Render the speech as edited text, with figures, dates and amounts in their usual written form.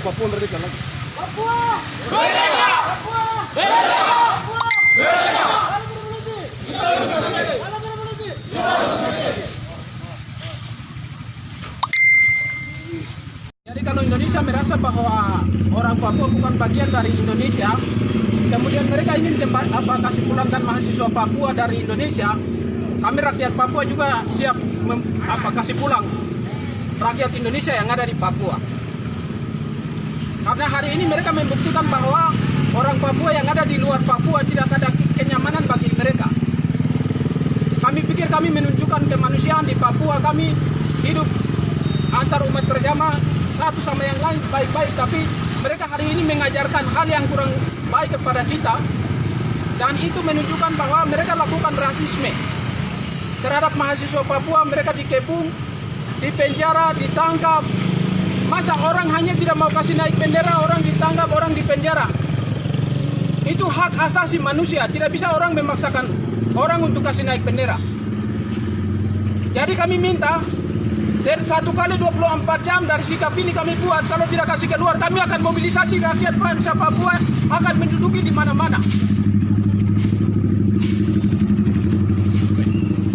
Papua merdeka lagi. Papua merdeka! Papua merdeka! Papua merdeka! Kita harus merdeka! Kita harus merdeka! Jadi kalau Indonesia merasa bahwa orang Papua bukan bagian dari Indonesia, kemudian mereka ingin kasih pulangkan mahasiswa Papua dari Indonesia, kami rakyat Papua juga siap kasih pulang rakyat Indonesia yang ada di Papua. Karena hari ini mereka membuktikan bahwa orang Papua yang ada di luar Papua tidak ada kenyamanan bagi mereka. Kami pikir kami menunjukkan kemanusiaan di Papua, kami hidup antar umat beragama satu sama yang lain baik-baik, tapi mereka hari ini mengajarkan hal yang kurang baik kepada kita, dan itu menunjukkan bahwa mereka lakukan rasisme terhadap mahasiswa Papua. Mereka dikepung, dipenjara, ditangkap. Masa orang hanya tidak mau kasih naik bendera, orang ditangkap, orang dipenjara. Itu hak asasi manusia, tidak bisa orang memaksakan orang untuk kasih naik bendera. Jadi kami minta 1 kali 24 jam dari sikap ini kami buat, kalau tidak kasih keluar kami akan mobilisasi rakyat bangsa Papua, akan menduduki di mana-mana.